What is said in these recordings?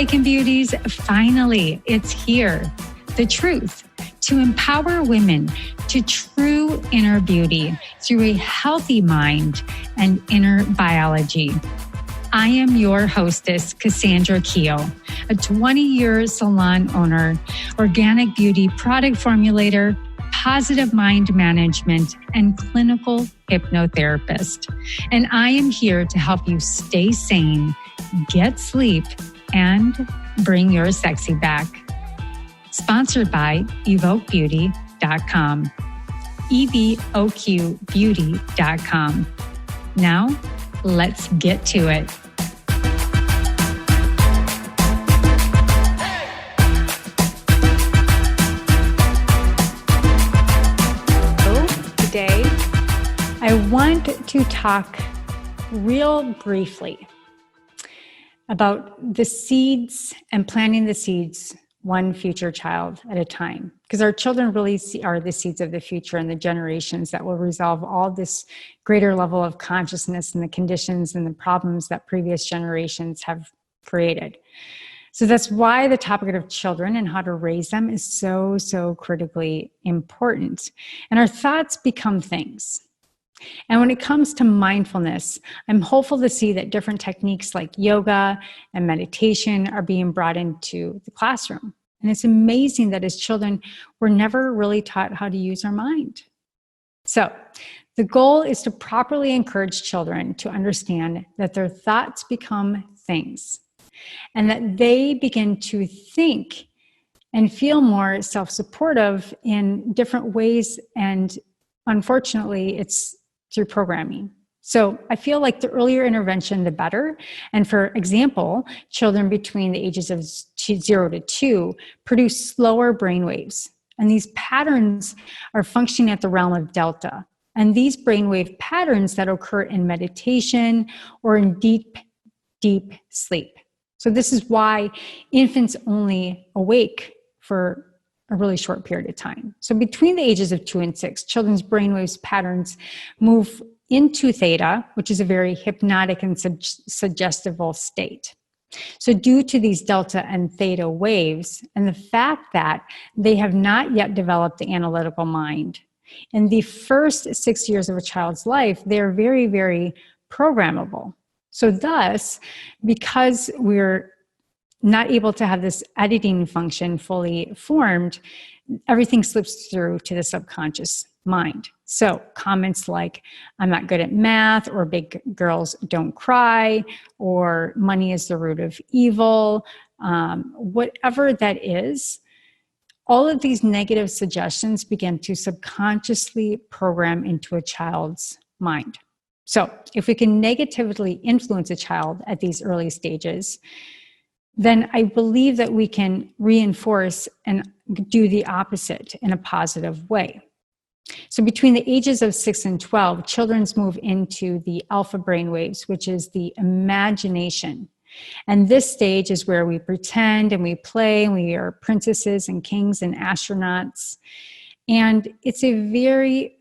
Awaken Beauties, finally, it's here. The truth to empower women to true inner beauty through a healthy mind and inner biology. I am your hostess, Cassandra Keel, a 20-year salon owner, organic beauty product formulator, positive mind management, and clinical hypnotherapist. And I am here to help you stay sane, get sleep, and bring your sexy back. Sponsored by evoquebeauty.com. evoquebeauty.com. Now, let's get to it. Today, I want to talk real briefly about the seeds and planting the seeds one future child at a time. Because our children really are the seeds of the future and the generations that will resolve all this greater level of consciousness and the conditions and the problems that previous generations have created. So that's why the topic of children and how to raise them is so critically important. And our thoughts become things. And when it comes to mindfulness, I'm hopeful to see that different techniques like yoga and meditation are being brought into the classroom. And it's amazing that as children, we're never really taught how to use our mind. So the goal is to properly encourage children to understand that their thoughts become things and that they begin to think and feel more self-supportive in different ways. And unfortunately, it's through programming. So I feel like the earlier intervention, the better. And for example, children between the ages of 0 to 2 produce slower brain waves. And these patterns are functioning at the realm of delta. And these brainwave patterns that occur in meditation or in deep sleep. So this is why infants only awake for a really short period of time. So between the ages of 2 and 6, children's brainwaves patterns move into theta, which is a very hypnotic and suggestible state. So due to these delta and theta waves, and the fact that they have not yet developed the analytical mind, in the first 6 years of a child's life, they're very programmable. So thus, because we're not able to have this editing function fully formed, everything slips through to the subconscious mind. So comments like, I'm not good at math, or big girls don't cry, or money is the root of evil, whatever that is, all of these negative suggestions begin to subconsciously program into a child's mind. So if we can negatively influence a child at these early stages, then I believe that we can reinforce and do the opposite in a positive way. So between the ages of 6 and 12, children move into the alpha brainwaves, which is the imagination. And this stage is where we pretend and we play and we are princesses and kings and astronauts. And it's a very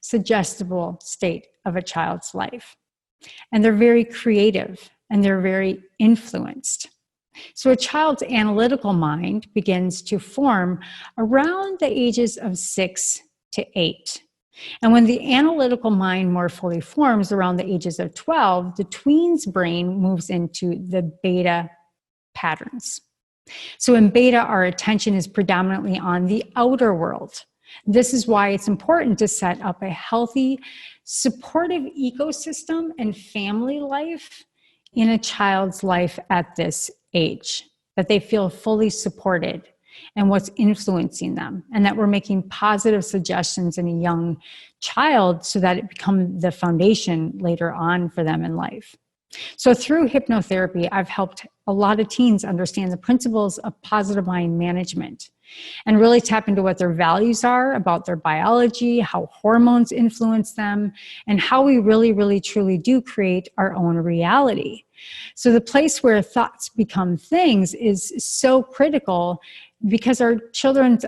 suggestible state of a child's life. And they're very creative and they're very influenced. So a child's analytical mind begins to form around the ages of 6 to 8. And when the analytical mind more fully forms around the ages of 12, the tween's brain moves into the beta patterns. So in beta, our attention is predominantly on the outer world. This is why it's important to set up a healthy, supportive ecosystem and family life in a child's life at this age, that they feel fully supported and what's influencing them, and that we're making positive suggestions in a young child so that it becomes the foundation later on for them in life. So through hypnotherapy, I've helped a lot of teens understand the principles of positive mind management and really tap into what their values are about their biology, how hormones influence them, and how we really truly do create our own reality. So the place where thoughts become things is so critical because our children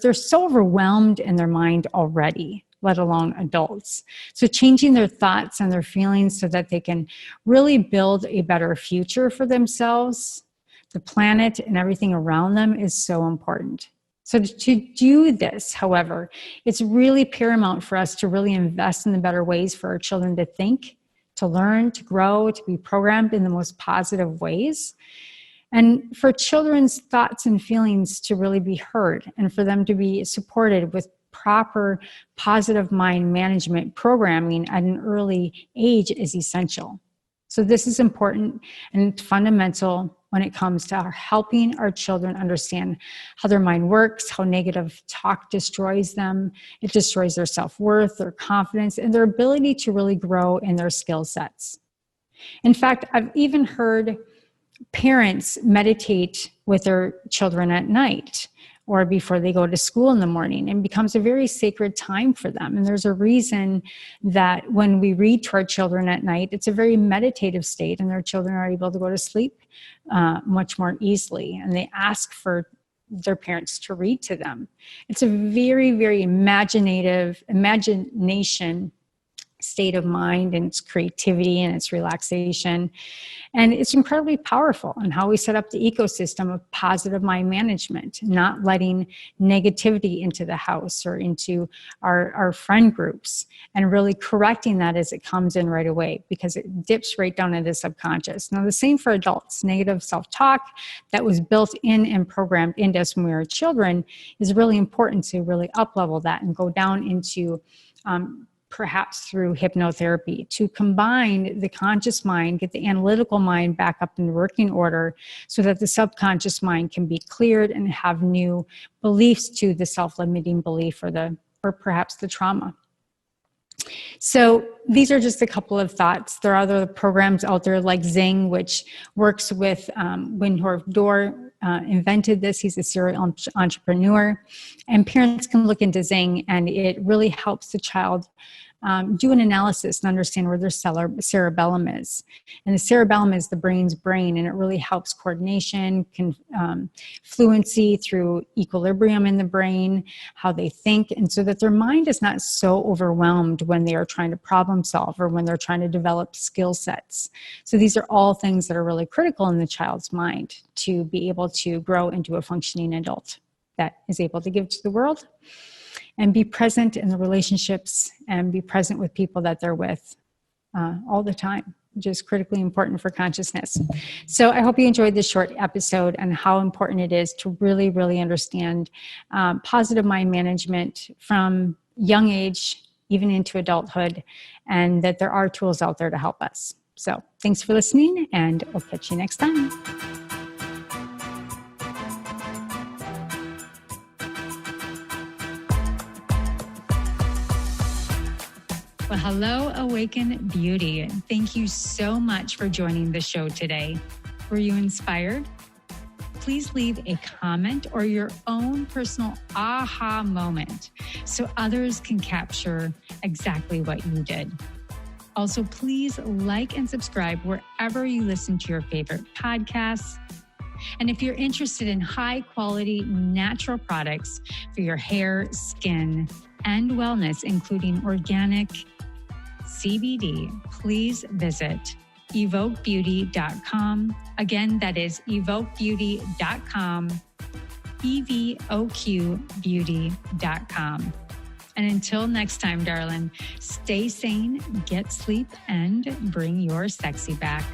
they're so overwhelmed in their mind already. let alone adults. So changing their thoughts and their feelings so that they can really build a better future for themselves, the planet, and everything around them is so important. So to do this, however, it's really paramount for us to really invest in the better ways for our children to think, to learn, to grow, to be programmed in the most positive ways. And for children's thoughts and feelings to really be heard and for them to be supported with proper positive mind management programming at an early age is essential. So this is important and fundamental when it comes to helping our children understand how their mind works, how negative talk destroys them. It destroys their self-worth, their confidence, and their ability to really grow in their skill sets. In fact, I've even heard parents meditate with their children at night or before they go to school in the morning, and becomes a very sacred time for them. And there's a reason that when we read to our children at night, it's a very meditative state, and their children are able to go to sleep much more easily. And they ask for their parents to read to them. It's a very, very imagination state of mind, and its creativity and its relaxation. And it's incredibly powerful in how we set up the ecosystem of positive mind management, not letting negativity into the house or into our friend groups, and really correcting that as it comes in right away, because it dips right down into the subconscious. Now, the same for adults. Negative self-talk that was built in and programmed into us when we were children is really important to really up-level that and go down into perhaps through hypnotherapy, to combine the conscious mind, get the analytical mind back up in working order so that the subconscious mind can be cleared and have new beliefs to the self-limiting belief or perhaps the trauma. So these are just a couple of thoughts. There are other programs out there like Zing, which works with Windhorf Dorr invented this. He's a serial entrepreneur. And parents can look into Zing, and it really helps the child do an analysis and understand where their cerebellum is. And the cerebellum is the brain's brain, and it really helps coordination, fluency through equilibrium in the brain, how they think, and so that their mind is not so overwhelmed when they are trying to problem solve or when they're trying to develop skill sets. So these are all things that are really critical in the child's mind to be able to grow into a functioning adult that is able to give to the world and be present in the relationships and be present with people that they're with all the time, which is critically important for consciousness. So I hope you enjoyed this short episode and how important it is to really, really understand positive mind management from young age, even into adulthood, and that there are tools out there to help us. So thanks for listening, and we'll catch you next time. Well, hello, Awaken Beauty. Thank you so much for joining the show today. Were you inspired? Please leave a comment or your own personal aha moment so others can capture exactly what you did. Also, please like and subscribe wherever you listen to your favorite podcasts. And if you're interested in high quality natural products for your hair, skin, and wellness, including organic CBD, please visit evoquebeauty.com. Again, that is evoquebeauty.com, evoquebeauty.com. And until next time, darling, stay sane, get sleep, and bring your sexy back.